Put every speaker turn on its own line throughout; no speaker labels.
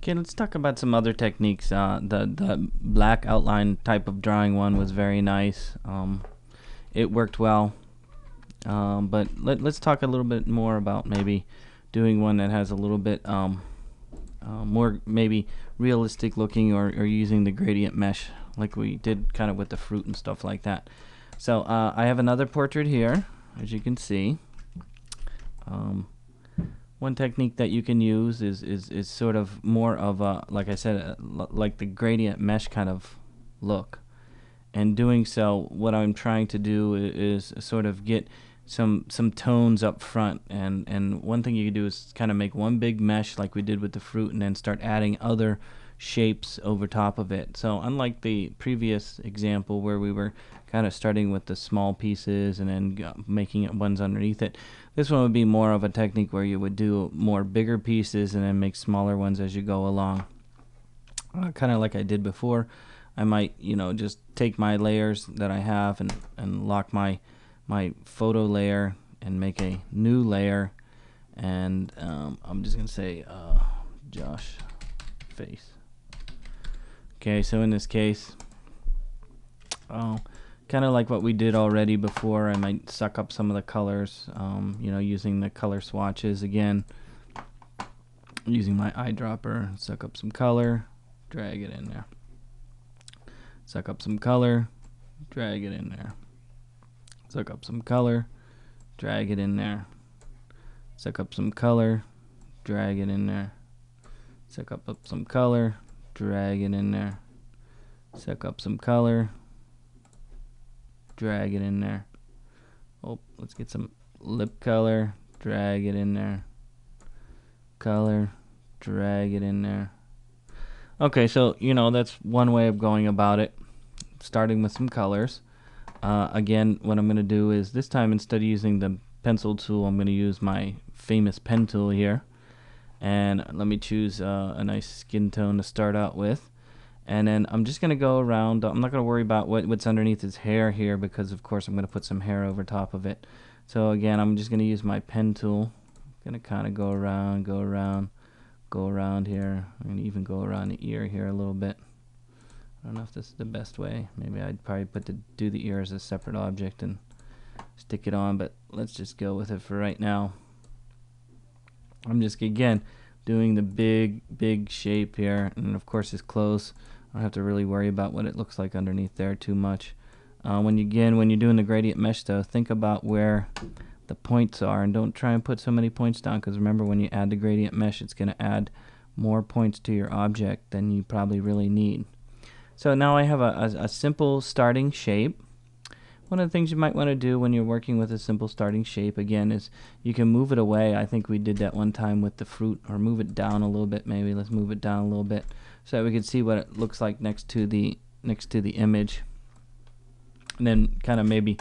Okay, let's talk about some other techniques. The black outline type of drawing one was very nice. It worked well. But let's talk a little bit more about maybe doing one that has a little bit more maybe realistic looking, or using the gradient mesh like we did kind of with the fruit and stuff like that. So I have another portrait here, as you can see. One technique that you can use is sort of more of a, like I said, like the gradient mesh kind of look. And doing so, what I'm trying to do is sort of get some tones up front. And one thing you can do is kind of make one big mesh like we did with the fruit, and then start adding other shapes over top of it. So unlike the previous example where we were kind of starting with the small pieces and then making it ones underneath it, this one would be more of a technique where you would do more bigger pieces and then make smaller ones as you go along. Kind of like I did before. I might, just take my layers that I have and lock my photo layer and make a new layer, and I'm just gonna say Josh face. Okay, so in this case, kind of like what we did already before, I might suck up some of the colors, using the color swatches again, using my eyedropper, suck up some color, drag it in there. Suck up some color, drag it in there. Suck up some color, drag it in there. Suck up some color, drag it in there. Suck up some color, drag it in there. Suck up some color, drag it in there. Oh, let's get some lip color, drag it in there. Color, drag it in there. Okay, so that's one way of going about it, starting with some colors. Again, what I'm going to do is this time, instead of using the pencil tool, I'm going to use my famous pen tool here. And let me choose a nice skin tone to start out with. And then I'm just going to go around. I'm not going to worry about what's underneath his hair here, because of course I'm going to put some hair over top of it. So again, I'm just going to use my pen tool. I'm going to kind of go around here. I'm going to even go around the ear here a little bit. I don't know if this is the best way. Maybe I'd probably do the ear as a separate object and stick it on, but let's just go with it for right now. I'm just, again, doing the big shape here, and of course his clothes, I don't have to really worry about what it looks like underneath there too much. When you're doing the gradient mesh though, think about where the points are, and don't try and put so many points down, because remember, when you add the gradient mesh, it's going to add more points to your object than you probably really need. So now I have a simple starting shape. One of the things you might want to do when you're working with a simple starting shape, again, is you can move it away. I think we did that one time with the fruit, or move it down a little bit. Maybe let's move it down a little bit so that we can see what it looks like next to the image, and then kind of maybe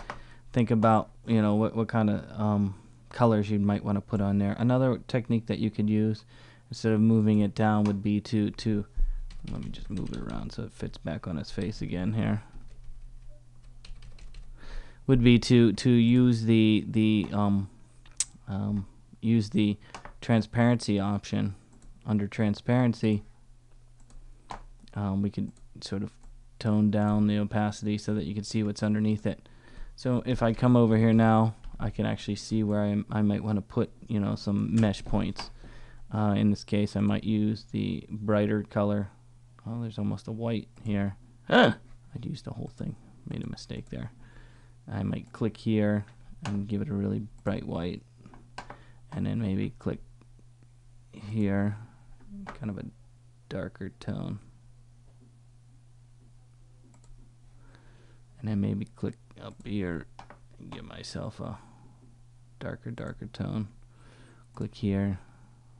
think about what kind of colors you might want to put on there. Another technique that you could use, instead of moving it down, would be to let me just move it around so it fits back on his face again here. Would be to use use the transparency option. Under transparency, we could sort of tone down the opacity so that you can see what's underneath it. So if I come over here now, I can actually see where I might want to put some mesh points. In this case, I might use the brighter color. Oh, there's almost a white here. I'd used the whole thing. Made a mistake there. I might click here and give it a really bright white, and then maybe click here, kind of a darker tone, and then maybe click up here and give myself a darker tone. Click here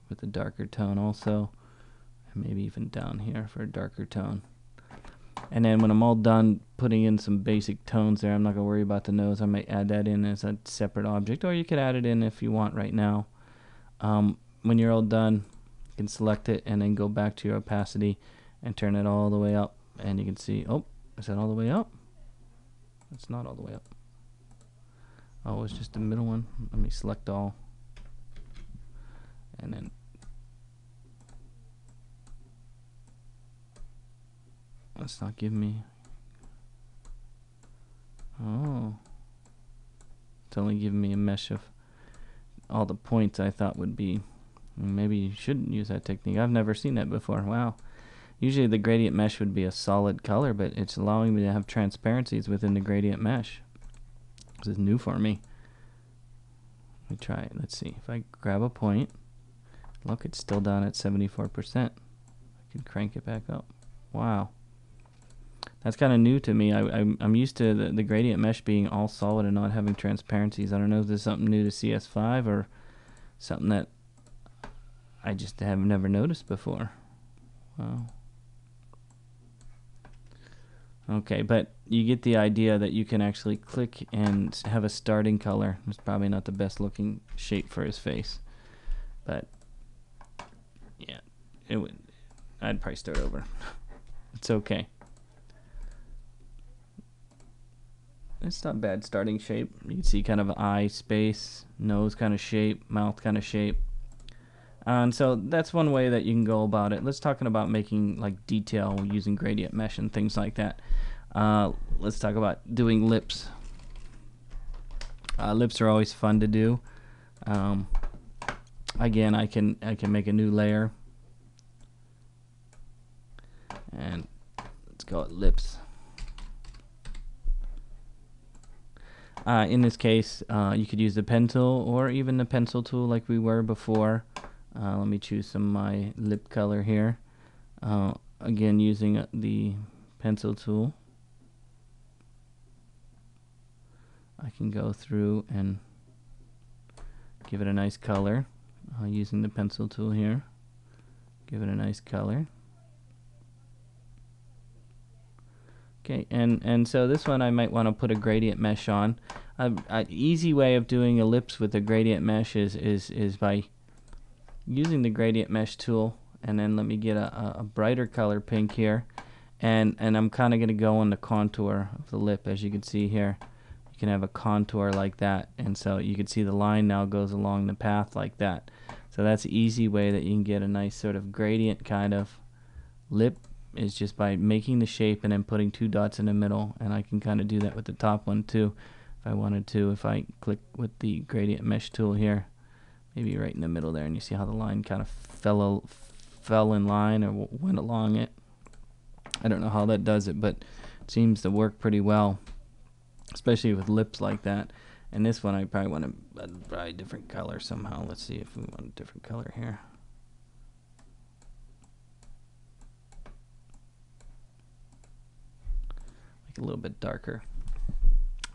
with a darker tone also, and maybe even down here for a darker tone. And then when I'm all done putting in some basic tones there, I'm not going to worry about the nose. I might add that in as a separate object, or you could add it in if you want right now. When you're all done, you can select it and then go back to your opacity and turn it all the way up. And you can see, oh, is that all the way up? It's not all the way up. Oh, it's just the middle one. Let me select all. And then it's not giving me. Oh, it's only giving me a mesh of all the points I thought would be. Maybe you shouldn't use that technique. I've never seen that before. Wow. Usually the gradient mesh would be a solid color, but it's allowing me to have transparencies within the gradient mesh. This is new for me. Let me try it. Let's see. If I grab a point, look, it's still down at 74%. I can crank it back up. Wow. That's kind of new to me. I'm used to the gradient mesh being all solid and not having transparencies. I don't know if this is something new to CS5 or something that I just have never noticed before. Wow. Okay, but you get the idea that you can actually click and have a starting color. It's probably not the best looking shape for his face, but yeah, I'd probably start over. It's okay. It's not bad starting shape. You can see kind of eye space, nose kind of shape, mouth kind of shape. And so that's one way that you can go about it. Let's talk about making like detail using gradient mesh and things like that. Let's talk about doing lips. Lips are always fun to do. Again, I can make a new layer, and let's go at lips. In this case, you could use the pen tool or even the pencil tool like we were before. Let me choose some of my lip color here. Again, using the pencil tool, I can go through and give it a nice color. Using the pencil tool here, give it a nice color. Okay, and so this one I might want to put a gradient mesh on. An easy way of doing ellipse with a gradient mesh is by using the gradient mesh tool, and then let me get a brighter color pink here, and I'm kind of going to go on the contour of the lip. As you can see here, you can have a contour like that, and so you can see the line now goes along the path like that. So that's an easy way that you can get a nice sort of gradient kind of lip, is just by making the shape and then putting two dots in the middle. And I can kind of do that with the top one too if I wanted to. If I click with the gradient mesh tool here, maybe right in the middle there, and you see how the line kind of fell in line or went along it. I don't know how that does it, but it seems to work pretty well, especially with lips like that. And this one I probably want a different color somehow. Let's see if we want a different color here. A little bit darker.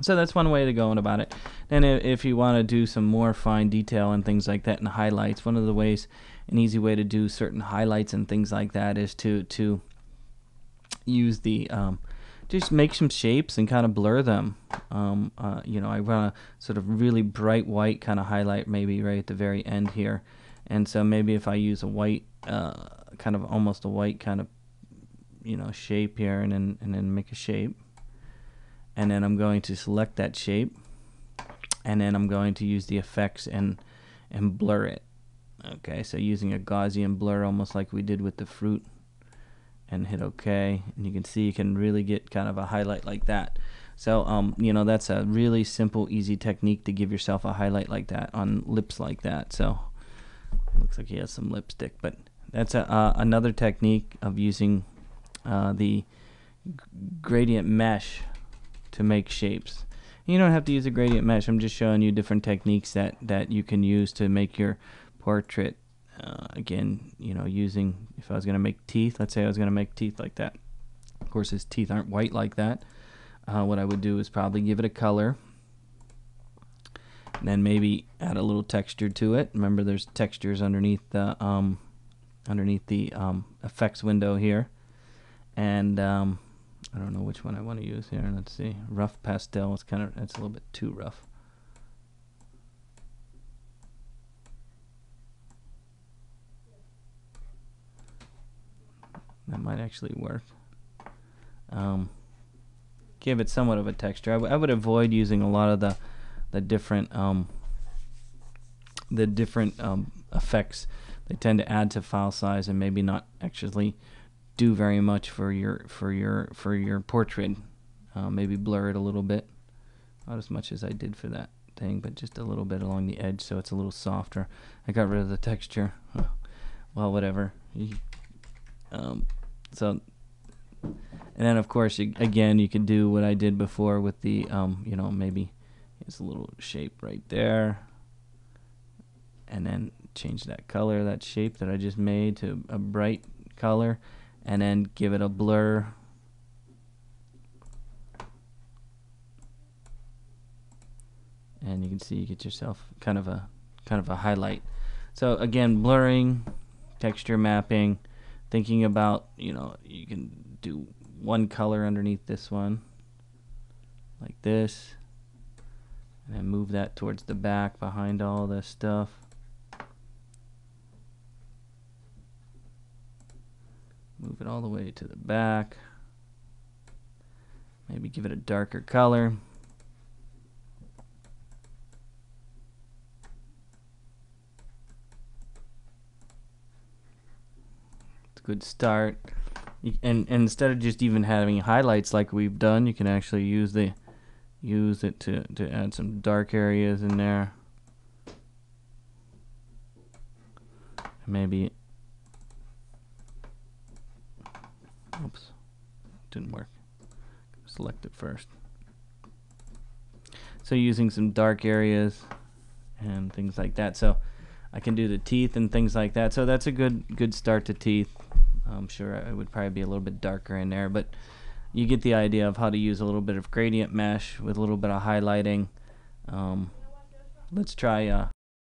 So that's one way to go about it. Then if you want to do some more fine detail and things like that in highlights, one of the ways, an easy way to do certain highlights and things like that is to use the just make some shapes and kind of blur them. You know, I want a sort of really bright white kind of highlight maybe right at the very end here, and so maybe if I use a white kind of almost a white kind of, you know, shape here, and then make a shape. And then I'm going to select that shape, and then I'm going to use the effects and blur it. Okay, so using a Gaussian blur almost like we did with the fruit, and hit OK, and you can see you can really get kind of a highlight like that. So you know, that's a really simple, easy technique to give yourself a highlight like that on lips like that. So it looks like he has some lipstick, but that's another technique of using the gradient mesh to make shapes. You don't have to use a gradient mesh. I'm just showing you different techniques that you can use to make your portrait. Again, you know, using, if I was going to make teeth, let's say I was going to make teeth like that. Of course, his teeth aren't white like that. What I would do is probably give it a color, and then maybe add a little texture to it. Remember, there's textures underneath the effects window here, and I don't know which one I want to use here. Let's see. Rough pastel. It's a little bit too rough. That might actually work. Give it somewhat of a texture. I would avoid using a lot of the different effects. They tend to add to file size and maybe not actually do very much for your portrait. Maybe blur it a little bit, not as much as I did for that thing, but just a little bit along the edge so it's a little softer. I got rid of the texture. Well, whatever. So, and then of course again you could do what I did before with the you know, maybe it's a little shape right there, and then change that color, that shape that I just made, to a bright color, and then give it a blur. And you can see you get yourself kind of a highlight. So again, blurring, texture mapping, thinking about, you know, you can do one color underneath this one like this, and then move that towards the back behind all this stuff. Move it all the way to the back. Maybe give it a darker color. Good start. And instead of just even having highlights like we've done, you can actually use it to add some dark areas in there. Maybe, oops, didn't work. Select it first. So using some dark areas and things like that. So I can do the teeth and things like that. So that's a good start to teeth. I'm sure I would probably be a little bit darker in there, but you get the idea of how to use a little bit of gradient mesh with a little bit of highlighting. Let's try